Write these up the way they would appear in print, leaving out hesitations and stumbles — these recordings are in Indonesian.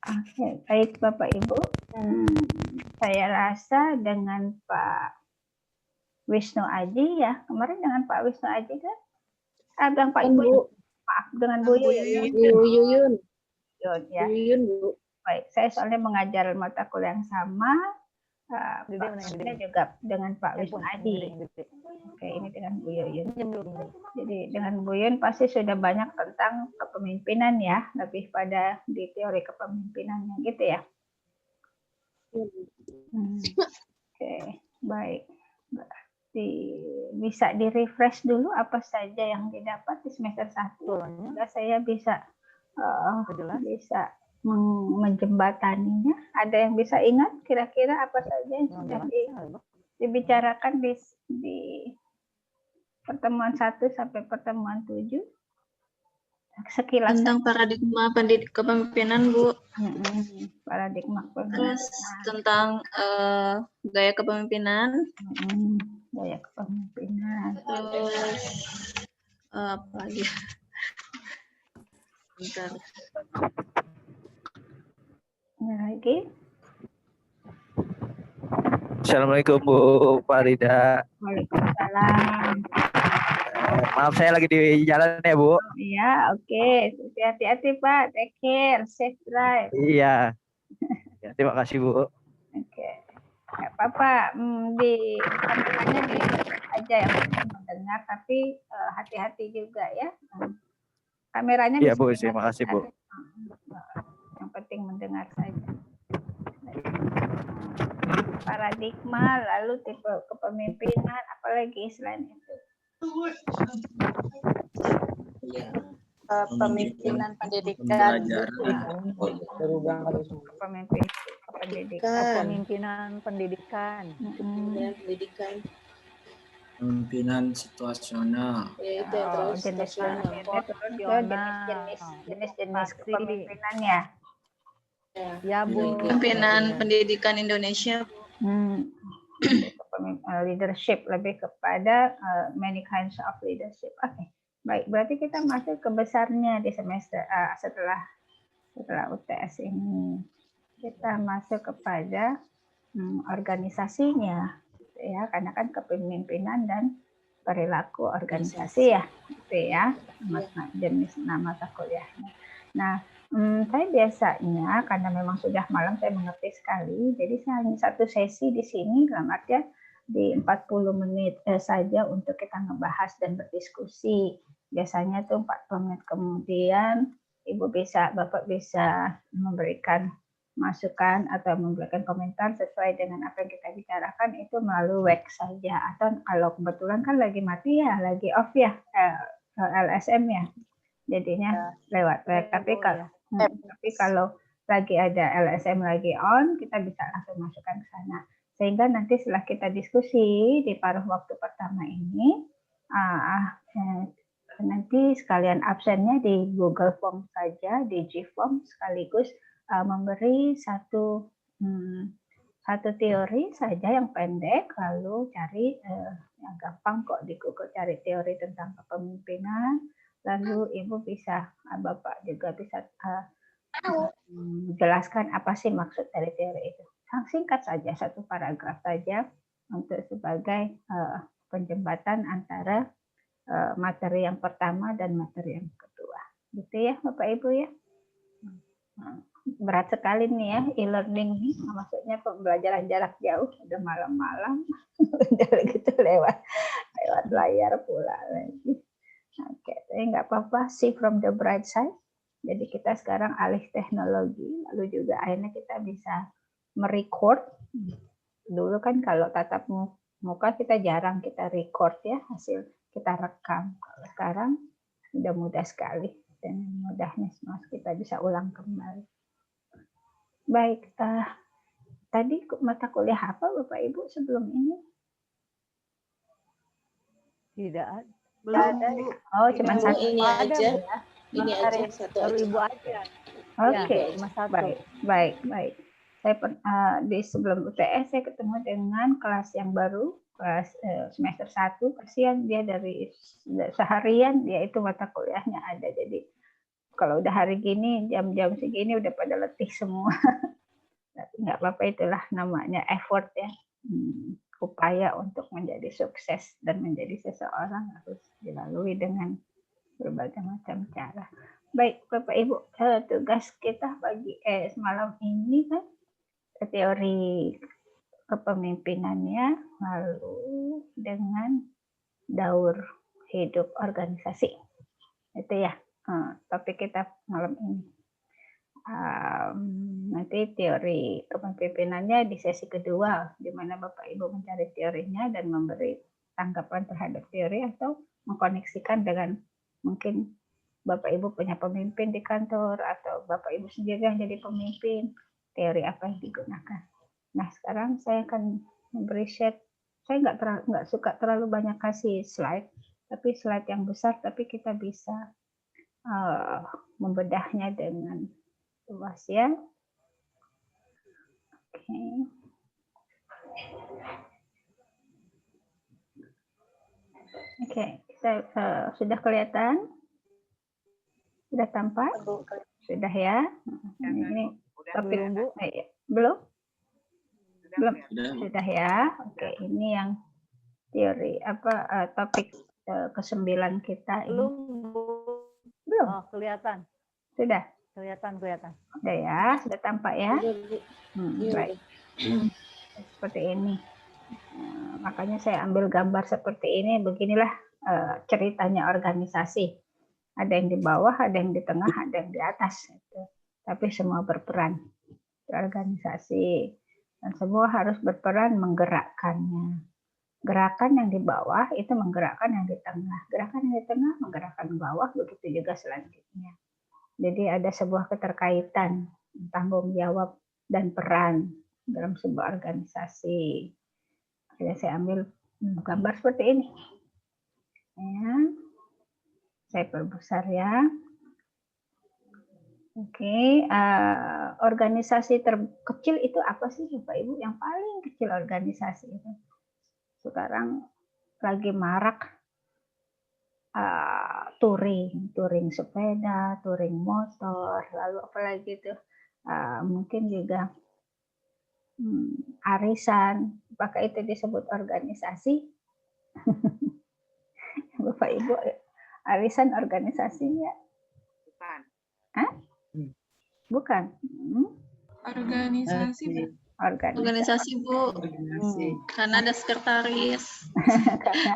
Oke, baik Bapak Ibu. Saya rasa dengan Pak Wisnu Aji ya, kemarin dengan Pak Wisnu Aji kan? Dengan Pak Ibu, maaf dengan Bu Yuyun. Yuyun. Ya. Yuyun, Bu. Baik, saya soalnya mengajar mata kuliah yang sama, Pak juga dengan Pak Wisnu Aji. Oke, ini dengan Bu Yuyun. Jadi dengan Bu Yuyun pasti sudah banyak tentang kepemimpinan ya, lebih pada di teori kepemimpinannya gitu ya. Oke, baik. Berarti bisa di-refresh dulu apa saja yang didapat di semester 1. Sehingga saya bisa menjembataninya. Ada yang bisa ingat kira-kira apa saja yang sudah dibicarakan di pertemuan 1 sampai pertemuan 7? Sekilas tentang paradigma kepemimpinan, Bu. Paradigma Terus tentang gaya kepemimpinan. Gaya kepemimpinan. Terus apa lagi? Bentar. Lagi. Assalamualaikum Bu Farida. Waalaikumsalam. Maaf saya lagi di jalan ya Bu. Iya, oke. Hati-hati Pak. Take care. Safe drive. Iya. Ya, terima kasih Bu. Oke. Nggak apa-apa. Di kameranya di aja yang mendengar, tapi hati-hati juga ya. Kameranya Iya bisa Bu, terima kasih Bu. Yang penting mendengar saja. Paradigma, lalu tipe kepemimpinan, apalagi selain itu. Pemimpinan pendidikan. Kepemimpinan pendidikan. Pemimpinan situasional. Jenis-jenis kepemimpinan ya. Ya Bu. Pemimpinan pendidikan Indonesia. Leadership lebih kepada many kinds of leadership. Oke. Baik, berarti kita masuk ke besarnya di semester setelah UTS ini. Kita masuk kepada organisasinya, gitu ya, karena kan kepemimpinan dan perilaku organisasi ya, gitu ya, jenis mata kuliahnya. Nah, saya biasanya karena memang sudah malam saya mengerti sekali, jadi saya hanya satu sesi di sini dalam artian di 40 menit saja untuk kita ngebahas dan berdiskusi. Biasanya tuh 40 menit kemudian Bapak bisa memberikan masukan atau memberikan komentar sesuai dengan apa yang kita bicarakan itu melalui web saja, atau kalau kebetulan kan lagi mati ya, lagi off ya, LSM ya, jadinya lewat web. Tapi kalau lagi ada LSM lagi on, kita bisa langsung masukkan ke sana. Sehingga nanti setelah kita diskusi di paruh waktu pertama ini, nanti sekalian absennya di Google Form saja, di G-Form, sekaligus memberi satu teori saja yang pendek, lalu cari yang gampang kok di Google, cari teori tentang kepemimpinan, lalu Ibu bisa, Bapak juga bisa jelaskan apa sih maksud dari teori itu. Singkat saja, satu paragraf saja untuk sebagai penjembatan antara materi yang pertama dan materi yang kedua. Gitu ya Bapak Ibu ya. Berat sekali nih ya e-learning nih, maksudnya pembelajaran jarak jauh, udah malam-malam udah gitu lewat layar pula lagi. Oke, tapi nggak apa-apa, see from the bright side. Jadi kita sekarang alih teknologi, lalu juga akhirnya kita bisa merecord. Dulu kan kalau tatap muka kita jarang kita record ya, hasil kita rekam. Kalau sekarang sudah mudah sekali, dan mudahnya kita bisa ulang kembali. Baik, tadi mata kuliah apa Bapak Ibu sebelum ini? Tidak ada. Belum ada. Oh, cuma satu. Ini aja. Ya. Ini aja satu aja. Ibu aja. Oke, baik. Saya di sebelum UTS saya ketemu dengan kelas yang baru, kelas semester 1. Kasihan dia dari seharian dia itu mata kuliahnya ada, jadi Kalau udah hari gini, jam-jam segini udah pada letih semua. Tapi nggak apa-apa, itulah namanya effort ya. Upaya untuk menjadi sukses dan menjadi seseorang harus dilalui dengan berbagai macam cara. Baik, Bapak Ibu, tugas kita semalam ini kan teori kepemimpinannya, lalu dengan daur hidup organisasi. Itu ya topik kita malam ini. Nanti teori kepemimpinannya di sesi kedua, di mana Bapak Ibu mencari teorinya dan memberi tanggapan terhadap teori atau mengkoneksikan dengan mungkin Bapak Ibu punya pemimpin di kantor atau Bapak Ibu sendiri yang jadi pemimpin, teori apa yang digunakan. Nah, sekarang saya akan memberi share. Saya nggak suka terlalu banyak kasih slide, tapi slide yang besar, tapi kita bisa membedahnya dengan luas ya. Oke. Oke, sudah kelihatan? Sudah tampak? Sudah ya. Ini topik belum? Belum. Sudah ya. Oke, ini yang teori topik ke-9 kita ini. Belum. Oh, kelihatan. Sudah. Kelihatan. Sudah ya, sudah tampak ya. Baik. Seperti ini. Makanya saya ambil gambar seperti ini. Beginilah ceritanya organisasi. Ada yang di bawah, ada yang di tengah, ada yang di atas. Tapi semua berperan di organisasi. Dan semua harus berperan menggerakkannya. Gerakan yang di bawah itu menggerakkan yang di tengah. Gerakan yang di tengah menggerakkan bawah, begitu juga selanjutnya. Jadi ada sebuah keterkaitan, tanggung jawab dan peran dalam sebuah organisasi. Jadi saya ambil gambar seperti ini. Ya. Saya perbesar ya. Oke, organisasi terkecil itu apa sih Bapak Ibu? Yang paling kecil organisasi itu. Sekarang lagi marak touring sepeda, touring motor, lalu apalagi itu mungkin juga arisan. Apakah itu disebut organisasi? Bapak Ibu, arisan organisasinya? Bukan. Hah? Bukan. Organisasi Bu. Karena ada sekretaris.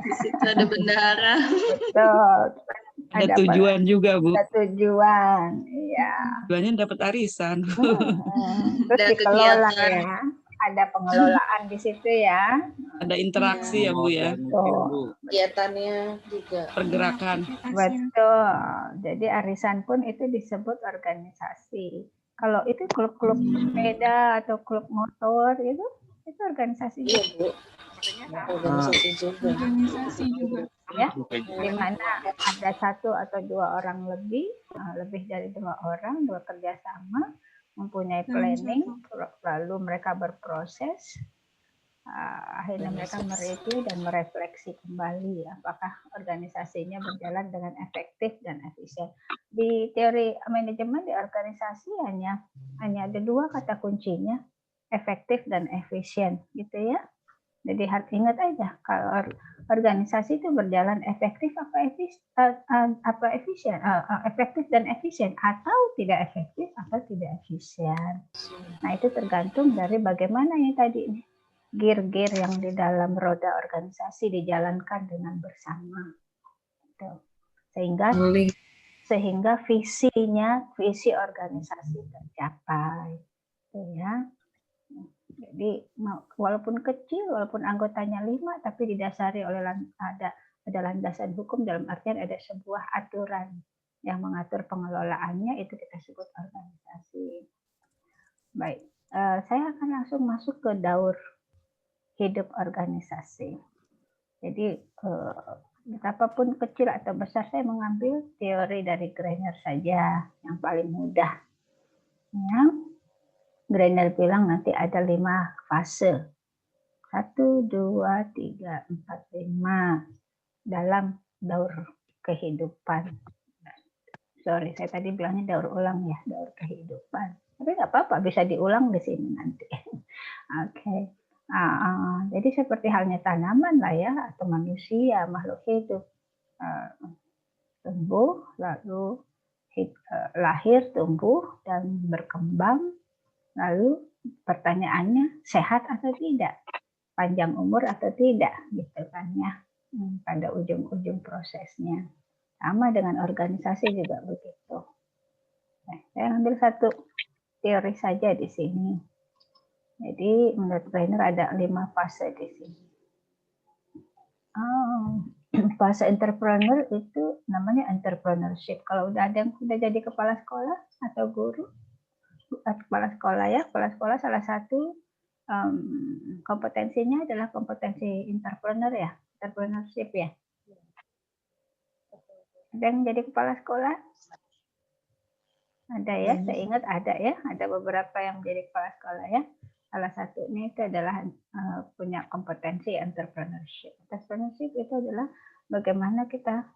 Di situ ada bendahara. Betul. Ada tujuan juga Bu. Ada tujuan, iya. Tujuannya dapat arisan. Terus dikelola ya. Ada pengelolaan di situ ya. Ada interaksi ya Bu ya. Kegiatannya juga. Pergerakan. Betul. Jadi arisan pun itu disebut organisasi. Kalau itu klub-klub sepeda atau klub motor itu organisasi Iya juga. Bu. Organisasi juga. Ya, di mana ada 1 atau 2 orang lebih dari 2 orang bekerja sama, mempunyai planning, lalu mereka berproses, akhirnya mereka mereview dan merefleksi kembali apakah organisasinya berjalan dengan efektif dan efisien. Di teori manajemen di organisasi hanya ada 2 kata kuncinya, efektif dan efisien, gitu ya. Jadi harus ingat aja kalau organisasi itu berjalan efektif efektif dan efisien atau tidak efektif atau tidak efisien. Nah, itu tergantung dari bagaimana yang tadi ini gear-gear yang di dalam roda organisasi dijalankan dengan bersama. Sehingga visi organisasi tercapai. Ya. Jadi walaupun kecil, walaupun anggotanya 5, tapi didasari oleh ada landasan hukum, dalam artian ada sebuah aturan yang mengatur pengelolaannya, itu kita sebut organisasi. Baik, saya akan langsung masuk ke daur hidup organisasi. Jadi betapapun kecil atau besar, saya mengambil teori dari Greiner saja yang paling mudah. Ya. Greiner bilang nanti ada 5 fase. 1, 2, 3, 4, 5 dalam daur kehidupan. sorry, saya tadi bilangnya daur ulang ya, daur kehidupan. Tapi nggak apa-apa, bisa diulang di sini nanti. Oke. Jadi seperti halnya tanaman lah ya, atau manusia, makhluk hidup. Tumbuh, lalu lahir, tumbuh, dan berkembang. Lalu pertanyaannya, sehat atau tidak? Panjang umur atau tidak? Gitu kan ya. Pada ujung-ujung prosesnya. Sama dengan organisasi juga begitu. Nah, saya ambil satu teori saja di sini. Jadi menurut Brainer ada 5 fase di sini. Fase entrepreneur itu namanya entrepreneurship. Kalau udah ada yang udah jadi kepala sekolah atau guru, kepala sekolah salah satu kompetensinya adalah kompetensi entrepreneur ya, entrepreneurship ya. Ada yang jadi kepala sekolah? Ada ya, saya ingat ada ya, ada beberapa yang menjadi kepala sekolah ya. Salah satunya itu adalah punya kompetensi entrepreneurship. Entrepreneurship itu adalah bagaimana kita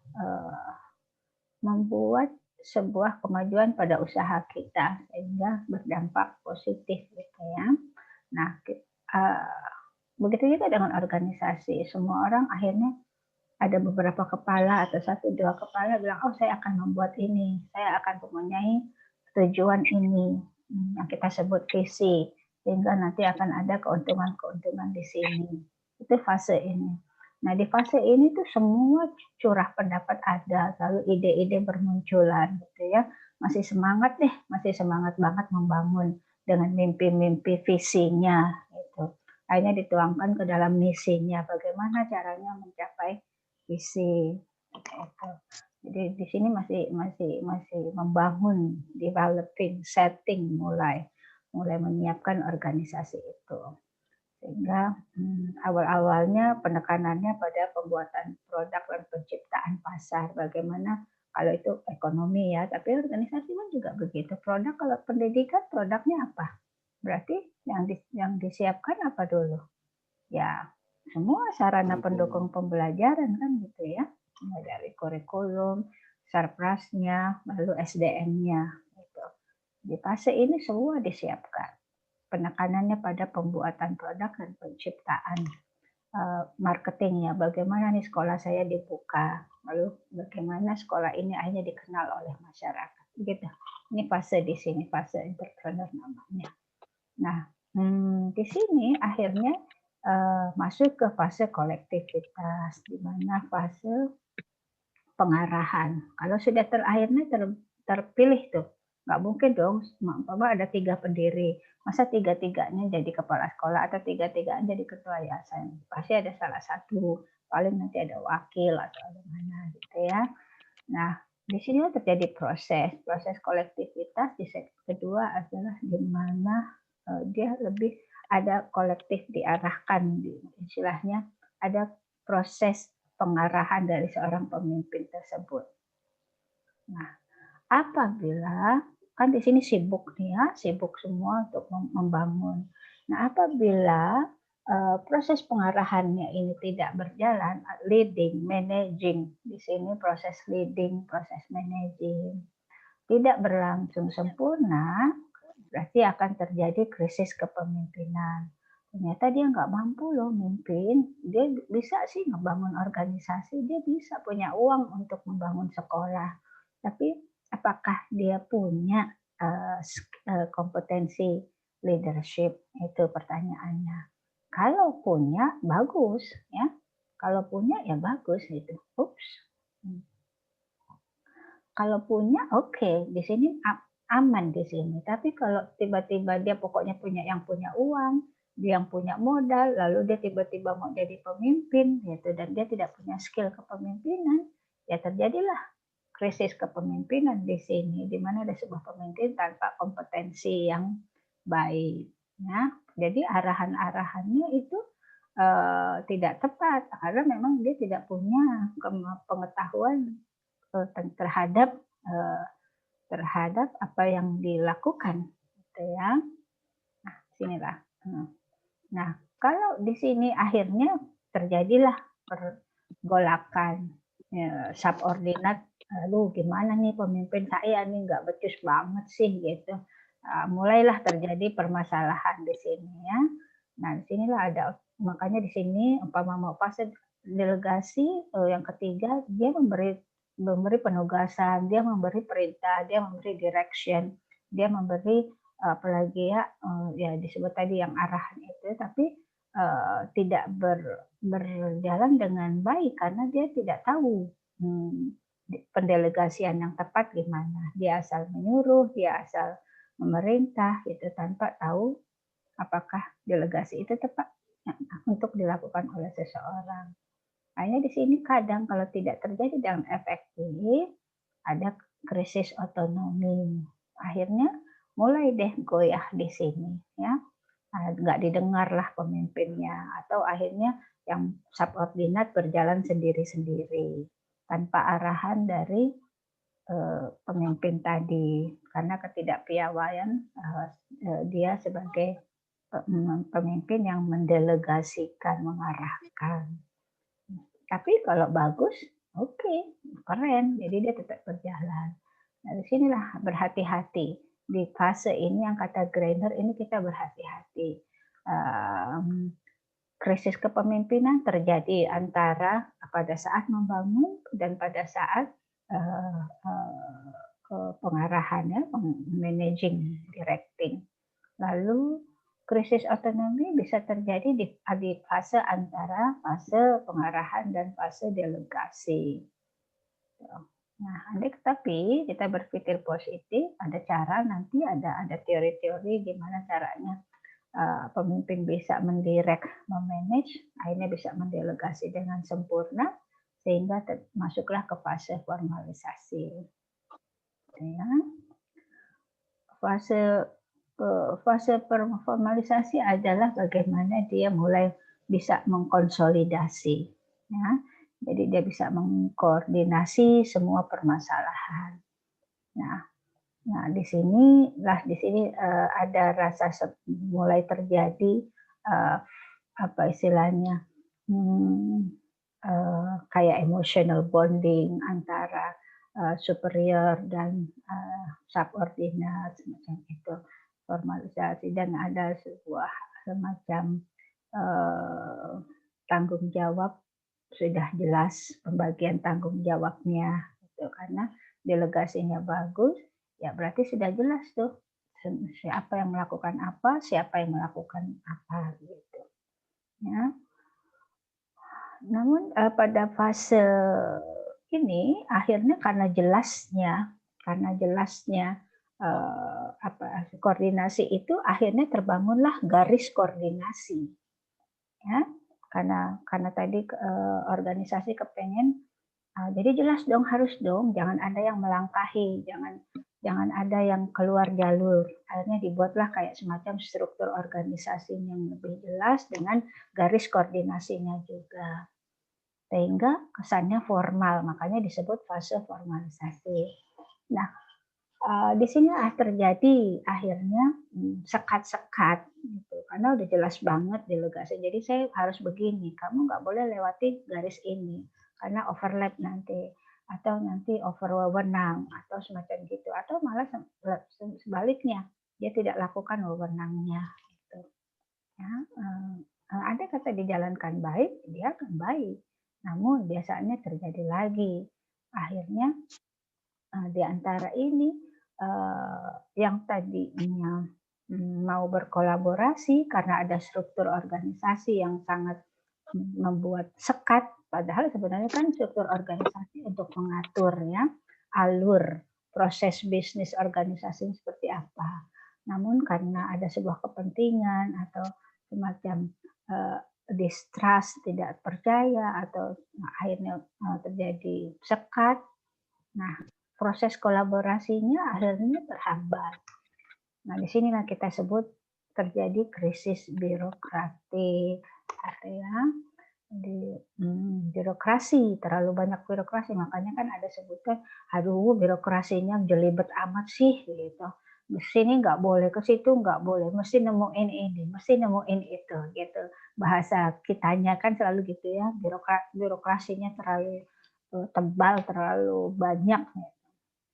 membuat sebuah kemajuan pada usaha kita sehingga berdampak positif gitu ya. Nah, begitu juga dengan organisasi. Semua orang akhirnya ada beberapa kepala atau 1-2 kepala bilang, oh saya akan membuat ini, saya akan mempunyai tujuan ini yang kita sebut visi, sehingga nanti akan ada keuntungan-keuntungan di sini. Itu fase ini. Nah di fase ini tuh semua curah pendapat ada, lalu ide-ide bermunculan gitu ya. Masih semangat banget membangun dengan mimpi-mimpi visinya gitu. Akhirnya dituangkan ke dalam misinya, bagaimana caranya mencapai visi gitu. Jadi di sini masih membangun, developing, setting, mulai menyiapkan organisasi itu. Sehingga awal-awalnya penekanannya pada pembuatan produk dan penciptaan pasar. Bagaimana kalau itu ekonomi ya, tapi organisasi pun juga begitu. Produk, kalau pendidikan produknya apa? Berarti yang disiapkan apa dulu? Ya semua sarana pendukung pembelajaran kan gitu ya. Dari kurikulum, sarprasnya, lalu SDM-nya. Gitu. Di fase ini semua disiapkan. Penekanannya pada pembuatan produk dan penciptaan marketingnya. Bagaimana nih sekolah saya dibuka, lalu bagaimana sekolah ini akhirnya dikenal oleh masyarakat. Gitu. Ini fase di sini, fase entrepreneur namanya. Nah, di sini akhirnya masuk ke fase kolektivitas, di mana fase pengarahan. Kalau sudah akhirnya terpilih tuh, nggak mungkin dong, ada 3 pendiri, masa 3-3-nya jadi kepala sekolah atau 3-3-nya jadi ketua yayasan. Pasti ada salah satu, paling nanti ada wakil atau ada mana gitu ya. Nah, di sini terjadi proses kolektivitas. Di set kedua adalah di mana dia lebih ada kolektif diarahkan, istilahnya ada proses pengarahan dari seorang pemimpin tersebut. Nah, apabila kan di sini sibuk nih ya, sibuk semua untuk membangun. Nah, apabila proses pengarahannya ini tidak berjalan, leading, managing, di sini proses leading, proses managing tidak berlangsung sempurna, berarti akan terjadi krisis kepemimpinan. Ternyata dia nggak mampu loh mimpin, dia bisa sih ngebangun organisasi, dia bisa punya uang untuk membangun sekolah, tapi apakah dia punya kompetensi leadership, itu pertanyaannya. Kalau punya bagus ya, kalau punya ya bagus gitu. Kalau punya oke, di sini aman di sini. Tapi kalau tiba-tiba dia pokoknya punya uang, dia yang punya modal, lalu dia tiba-tiba mau jadi pemimpin gitu, dan dia tidak punya skill kepemimpinan, ya terjadilah krisis kepemimpinan di sini, di mana ada sebuah pemimpin tanpa kompetensi yang baik. Ya, jadi arahan-arahannya itu tidak tepat karena memang dia tidak punya pengetahuan terhadap apa yang dilakukan, gitu ya. Nah, sinilah. Nah, kalau di sini akhirnya terjadilah pergolakan subordinat aduh gimana nih pemimpin saya nih nggak becus banget sih gitu. Mulailah terjadi permasalahan di sini ya. Nah, di sinilah ada, makanya di sini umpama mau fase delegasi yang ketiga, dia memberi penugasan, dia memberi perintah, dia memberi direction, dia memberi apalagi ya, ya disebut tadi yang arahan itu, tapi tidak berjalan dengan baik karena dia tidak tahu pendelegasian yang tepat gimana. Dia asal menyuruh, dia asal memerintah gitu tanpa tahu apakah delegasi itu tepat untuk dilakukan oleh seseorang. Hanya di sini kadang kalau tidak terjadi dengan efektif, ada krisis otonomi. Akhirnya mulai deh goyah di sini ya. Nggak didengarlah pemimpinnya, atau akhirnya yang subordinat berjalan sendiri-sendiri tanpa arahan dari pemimpin tadi, karena ketidakpiawaian dia sebagai pemimpin yang mendelegasikan, mengarahkan. Tapi kalau bagus, oke, keren, jadi dia tetap berjalan. Nah, disinilah berhati-hati. Di fase ini yang kata Greiner ini kita berhati-hati. Krisis kepemimpinan terjadi antara pada saat membangun dan pada saat pengarahannya, managing, directing. Lalu krisis otonomi bisa terjadi di fase antara fase pengarahan dan fase delegasi. Nah, tapi kita berpikir positif, ada cara nanti, ada teori-teori gimana caranya pemimpin bisa mendirect, memanage, akhirnya bisa mendelegasi dengan sempurna, sehingga masuklah ke fase formalisasi. Ya. Fase formalisasi adalah bagaimana dia mulai bisa mengkonsolidasi. Ya. Jadi dia bisa mengkoordinasi semua permasalahan. Nah, di sini ada rasa mulai terjadi apa istilahnya kayak emotional bonding antara superior dan subordinat semacam itu, formalisasi, dan ada sebuah semacam tanggung jawab, sudah jelas pembagian tanggung jawabnya gitu, karena delegasinya bagus, ya berarti sudah jelas tuh siapa yang melakukan apa, siapa yang melakukan apa gitu. Ya. Namun pada fase ini akhirnya karena jelasnya koordinasi itu, akhirnya terbangunlah garis koordinasi. Ya, karena tadi organisasi kepengen jadi jelas dong, harus dong, jangan ada yang melangkahi, jangan ada yang keluar jalur. Akhirnya dibuatlah kayak semacam struktur organisasi yang lebih jelas dengan garis koordinasinya juga. Sehingga kesannya formal, makanya disebut fase formalisasi. Nah, di sini terjadi akhirnya sekat-sekat, gitu. Karena udah jelas banget delegasi. Jadi saya harus begini, kamu nggak boleh lewati garis ini, karena overlap nanti, atau nanti over wewenang, atau semacam gitu, atau malah sebaliknya, dia tidak lakukan wewenangnya. Gitu. Ya, ada kata dijalankan baik, dia akan baik. Namun biasanya terjadi lagi. Akhirnya di antara ini yang tadinya mau berkolaborasi karena ada struktur organisasi yang sangat membuat sekat, padahal sebenarnya kan struktur organisasi untuk mengatur ya alur proses bisnis organisasi seperti apa. Namun karena ada sebuah kepentingan atau semacam distrust, tidak percaya, atau akhirnya terjadi sekat. Nah, proses kolaborasinya akhirnya terhambat. Nah, di sinilah kita sebut terjadi krisis birokratik, ya. Di birokrasi, terlalu banyak birokrasi, makanya kan ada sebutan, aduh birokrasinya jelibet amat sih gitu. Sini nggak boleh, ke situ nggak boleh, mesti nemuin ini, mesti nemuin itu gitu. Bahasa kitanya kan selalu gitu ya, birokrasinya terlalu tebal, terlalu banyak.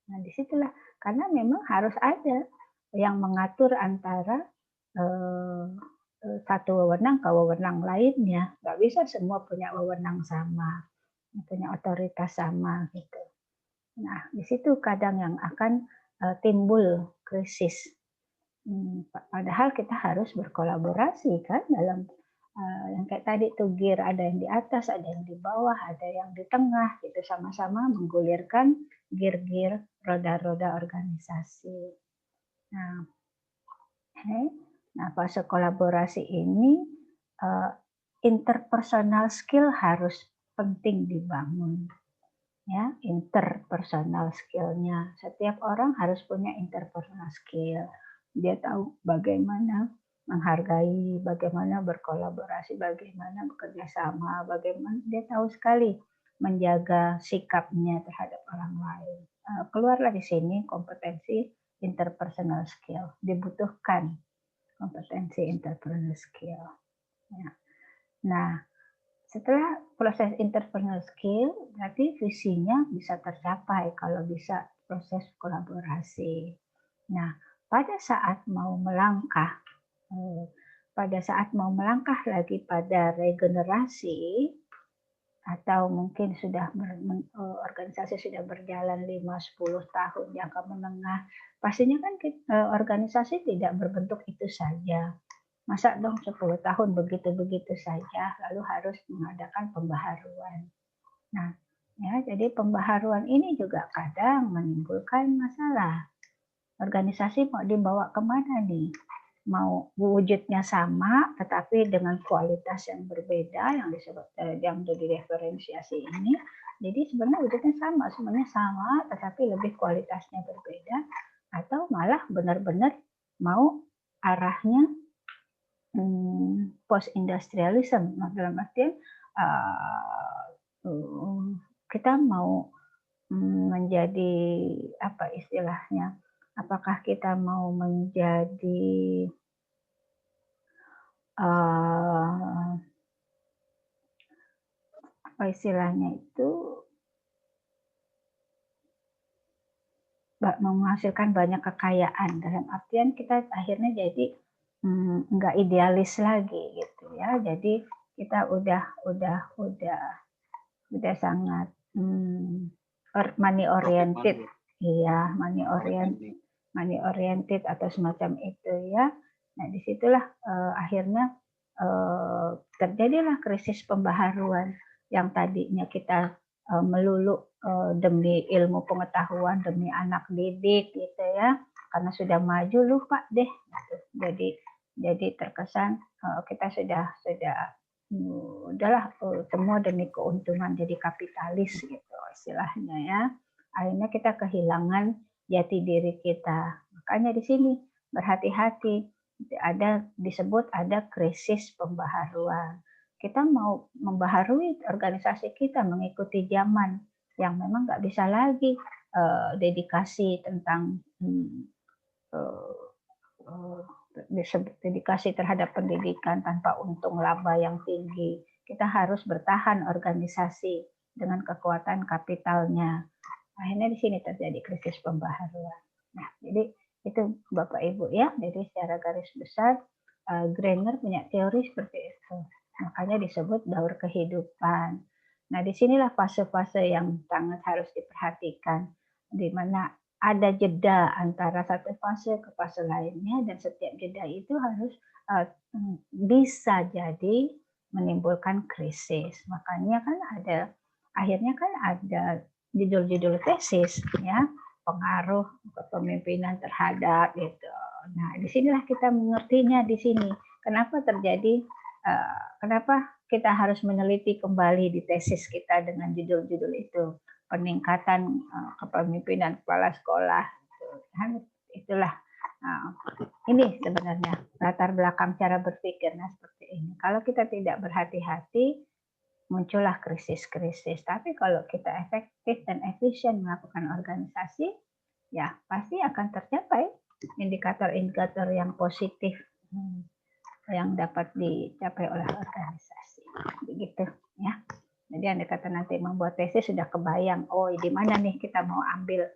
Nah, disitulah karena memang harus ada yang mengatur antara satu wewenang ke wewenang lainnya. Nggak bisa semua punya wewenang sama, punya otoritas sama gitu. Nah, di situ kadang yang akan timbul krisis. Padahal kita harus berkolaborasi kan dalam yang kayak tadi tuh gear, ada yang di atas, ada yang di bawah, ada yang di tengah, gitu sama-sama menggulirkan gear-gear roda-roda organisasi. Nah, nah fase kolaborasi ini interpersonal skill harus penting dibangun. Ya, interpersonal skill-nya. Setiap orang harus punya interpersonal skill. Dia tahu bagaimana menghargai, bagaimana berkolaborasi, bagaimana bekerja sama, bagaimana dia tahu sekali menjaga sikapnya terhadap orang lain. Keluarlah di sini kompetensi interpersonal skill. Dibutuhkan kompetensi interpersonal skill. Ya. Nah, setelah proses interpersonal skill, berarti visinya bisa tercapai kalau bisa proses kolaborasi. Nah, pada saat mau melangkah lagi pada regenerasi, atau mungkin sudah organisasi sudah berjalan 5-10 tahun jangka menengah, pastinya kan organisasi tidak berbentuk itu saja. Masa dong 10 tahun begitu-begitu saja, lalu harus mengadakan pembaharuan. Nah, ya, jadi pembaharuan ini juga kadang menimbulkan masalah. Organisasi mau dibawa kemana nih? Mau wujudnya sama, tetapi dengan kualitas yang berbeda, yang disebut yang diferensiasi ini. Jadi sebenarnya wujudnya sama, semuanya sama, tetapi lebih kualitasnya berbeda, atau malah benar-benar mau arahnya post industrialism, dalam artian kita mau menjadi apa istilahnya? Apakah kita mau menjadi apa istilahnya itu menghasilkan banyak kekayaan, dalam artian kita akhirnya jadi nggak idealis lagi gitu ya. Jadi kita udah sangat money oriented, iya, money oriented atau semacam itu ya. Nah, disitulah akhirnya terjadilah krisis pembaharuan yang tadinya kita melulu demi ilmu pengetahuan, demi anak didik gitu ya, karena sudah maju lupa deh gitu. Jadi terkesan kita sudah udahlah semua demi keuntungan, jadi kapitalis gitu istilahnya ya. Akhirnya kita kehilangan jati diri kita. Makanya di sini berhati-hati, disebut ada krisis pembaharuan. Kita mau membaharui organisasi kita mengikuti zaman yang memang nggak bisa lagi dedikasi tentang dedikasi terhadap pendidikan tanpa untung laba yang tinggi. Kita harus bertahan organisasi dengan kekuatan kapitalnya. Akhirnya di sini terjadi krisis pembaharuan. Nah, jadi itu Bapak Ibu ya. Jadi secara garis besar Greiner punya teori seperti itu. Makanya disebut daur kehidupan. Nah, disinilah fase-fase yang sangat harus diperhatikan, di mana ada jeda antara satu fase ke fase lainnya, dan setiap jeda itu harus bisa jadi menimbulkan krisis. Makanya kan akhirnya ada judul-judul tesis ya, pengaruh kepemimpinan terhadap gitu. Nah, disinilah kita mengertinya di sini. Kenapa terjadi? Kenapa kita harus meneliti kembali di tesis kita dengan judul-judul itu? Peningkatan kepemimpinan kepala sekolah. Itulah ini sebenarnya latar belakang cara berpikir seperti ini. Kalau kita tidak berhati-hati, muncullah krisis-krisis. Tapi kalau kita efektif dan efisien melakukan organisasi, ya pasti akan tercapai indikator-indikator yang positif yang dapat dicapai oleh organisasi. Begitu ya. Jadi andai kata nanti membuat tesis sudah kebayang, oh di mana nih kita mau ambil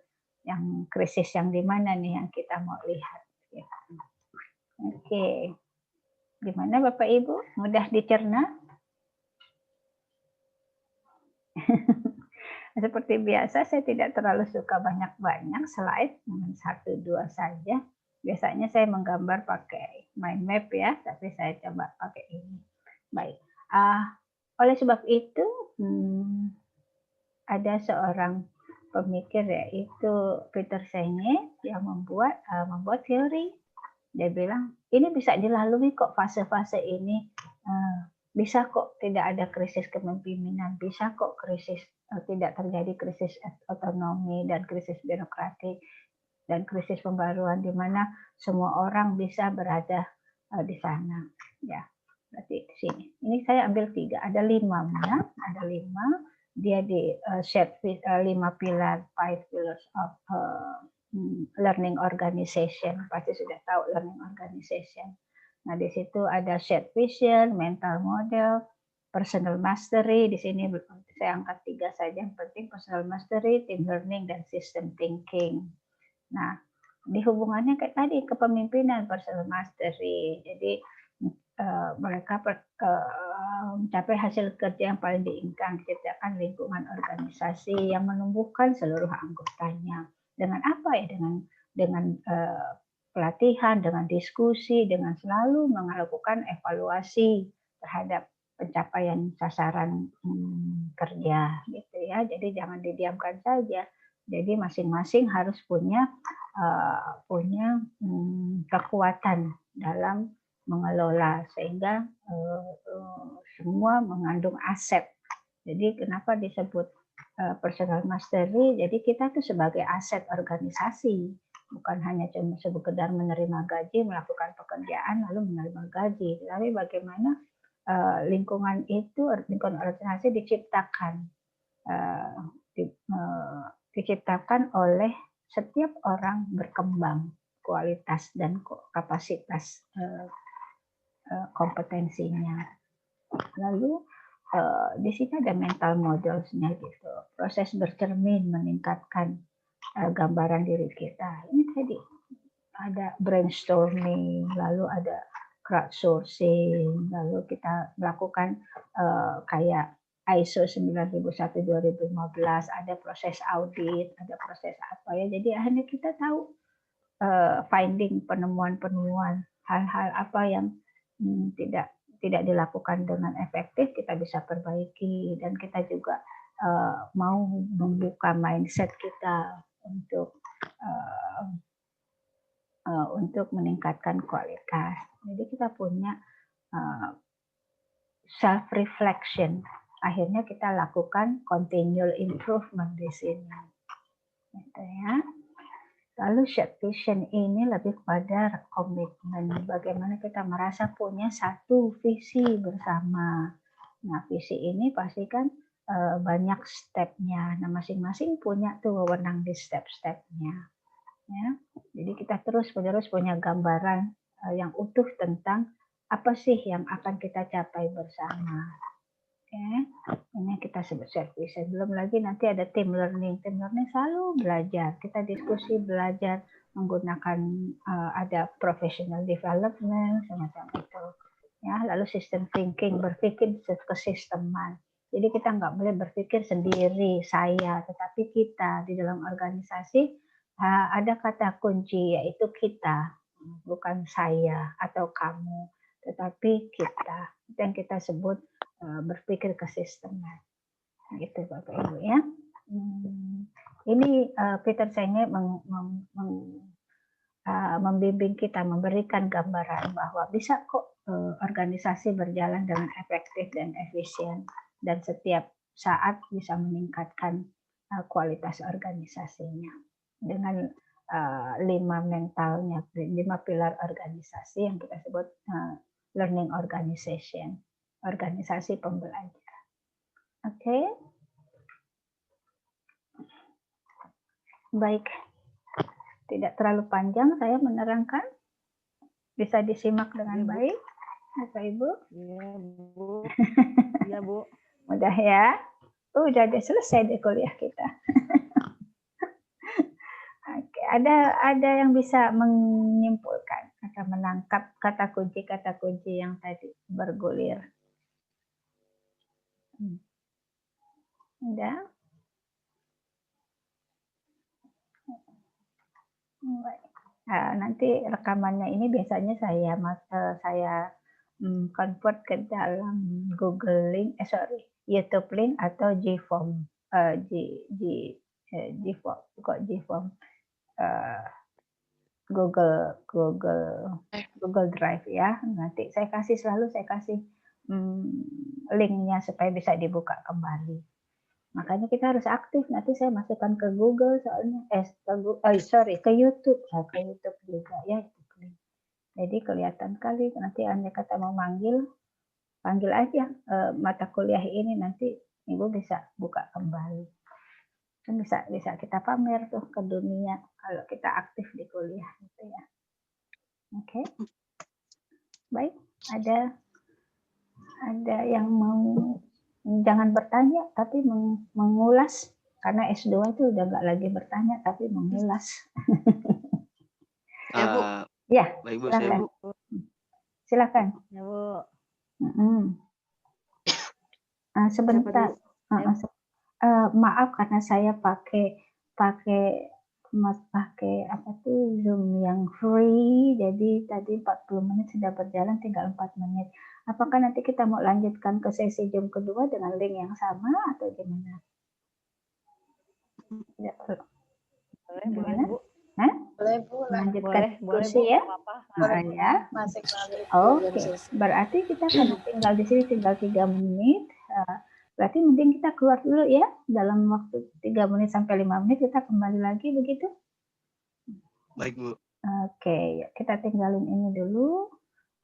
yang krisis yang di mana nih yang kita mau lihat. Ya. Oke, gimana Bapak Ibu? Mudah dicerna? Seperti biasa saya tidak terlalu suka banyak-banyak slide, cuma 1-2 saja. Biasanya saya menggambar pakai mind map ya, tapi saya coba pakai ini. Baik. Oleh sebab itu, ada seorang pemikir yaitu Peter Senge yang membuat teori. Dia bilang ini bisa dilalui kok fase-fase ini, bisa kok tidak ada krisis kepemimpinan, bisa kok krisis tidak terjadi krisis otonomi dan krisis birokratik dan krisis pembaruan di mana semua orang bisa berada di sana. Ya. Berarti di sini. Ini saya ambil 3, ada 5 ya, ada 5. Dia di shape 5 pilar, 5 pillars of learning organization. Pasti sudah tahu learning organization. Nah, di situ ada shared vision, mental model, personal mastery. Di sini saya angkat 3 saja yang penting, personal mastery, team learning, dan system thinking. Nah, di hubungannya kayak tadi kepemimpinan, personal mastery. Jadi mereka mencapai hasil kerja yang paling diinginkan, menciptakan lingkungan organisasi yang menumbuhkan seluruh anggotanya. Dengan apa ya? Dengan pelatihan, dengan diskusi, dengan selalu melakukan evaluasi terhadap pencapaian sasaran kerja, gitu ya. Jadi jangan didiamkan saja. Jadi masing-masing harus punya kekuatan dalam mengelola sehingga semua mengandung aset. Jadi kenapa disebut personal mastery? Jadi kita tuh sebagai aset organisasi, bukan hanya cuma sekedar menerima gaji, melakukan pekerjaan lalu menerima gaji, tapi bagaimana lingkungan organisasi diciptakan oleh setiap orang berkembang kualitas dan kapasitas kompetensinya. Lalu di sini ada mental modelsnya gitu, proses bercermin meningkatkan gambaran diri kita. Ini tadi ada brainstorming, lalu ada crowdsourcing, lalu kita melakukan kayak ISO 9001-2015, ada proses audit, ada proses apa ya. Jadi akhirnya kita tahu finding, penemuan-penemuan, hal-hal apa yang tidak dilakukan dengan efektif kita bisa perbaiki, dan kita juga mau membuka mindset kita untuk meningkatkan kualitas. Jadi kita punya self reflection. Akhirnya kita lakukan continual improvement di sini. Gitu ya. Lalu shared vision ini lebih kepada komitmen, bagaimana kita merasa punya satu visi bersama. Nah, visi ini pasti kan banyak stepnya. Nah, masing-masing punya tuh wewenang di step-stepnya. Ya, jadi kita terus-menerus punya gambaran yang utuh tentang apa sih yang akan kita capai bersama. Oke, ini kita sebut shared vision. Belum lagi nanti ada team learning. Team learning selalu belajar. Kita diskusi, belajar menggunakan ada professional development semacam itu. Ya, lalu system thinking, berpikir kesisteman. Jadi kita nggak boleh berpikir sendiri, saya, tetapi kita di dalam organisasi ada kata kunci yaitu kita, bukan saya atau kamu, tetapi kita. Itu yang kita sebut berpikir kesisteman, gitu Bapak Ibu ya. Ini Peter Senge membimbing kita, memberikan gambaran bahwa bisa kok organisasi berjalan dengan efektif dan efisien, dan setiap saat bisa meningkatkan kualitas organisasinya dengan 5 mentalnya, 5 pilar organisasi yang kita sebut learning organization. Organisasi pembelajaran. Oke. Baik. Tidak terlalu panjang saya menerangkan. Bisa disimak dengan baik, Bapak Ibu? Iya, Bu. Iya, Bu. Mudah ya? Udah selesai deh kuliah kita. Oke, ada yang bisa menyimpulkan atau menangkap kata kunci yang tadi bergulir? Udah? Baik. Nanti rekamannya ini biasanya saya convert ke dalam Google link, YouTube link atau Gform, Gform, Google Drive ya. Nanti saya selalu kasih linknya supaya bisa dibuka kembali. Makanya kita harus aktif. Nanti saya masukkan ke Google soalnya ke YouTube, ke YouTube juga ya. Jadi kelihatan kali nanti Anda kata mau panggil aja mata kuliah ini, nanti Ibu bisa buka kembali. Kan bisa kita pamer tuh ke dunia kalau kita aktif di kuliah gitu ya. Oke. Baik, ada yang mau, jangan bertanya tapi mengulas, karena S2 itu udah nggak lagi bertanya tapi mengulas. Ya, Bu. Ya, Baik, Bu. silakan. Silakan. Ya, Bu. Sebentar. Maaf karena saya pakai Zoom yang free, jadi tadi 40 menit sudah berjalan, tinggal 4 menit. Apakah nanti kita mau lanjutkan ke sesi Zoom kedua dengan link yang sama atau gimana? Tidak perlu. Boleh, Bu. Boleh, Bu. Lanjutkan diskusi ya. Ya. Oke. Berarti kita kan tinggal di sini tinggal 3 menit. Berarti mending kita keluar dulu ya. Dalam waktu 3 menit sampai 5 menit kita kembali lagi begitu. Baik, Bu. Oke, kita tinggalin ini dulu.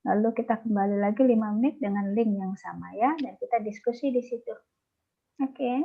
Lalu kita kembali lagi 5 menit dengan link yang sama ya, dan kita diskusi di situ. Oke.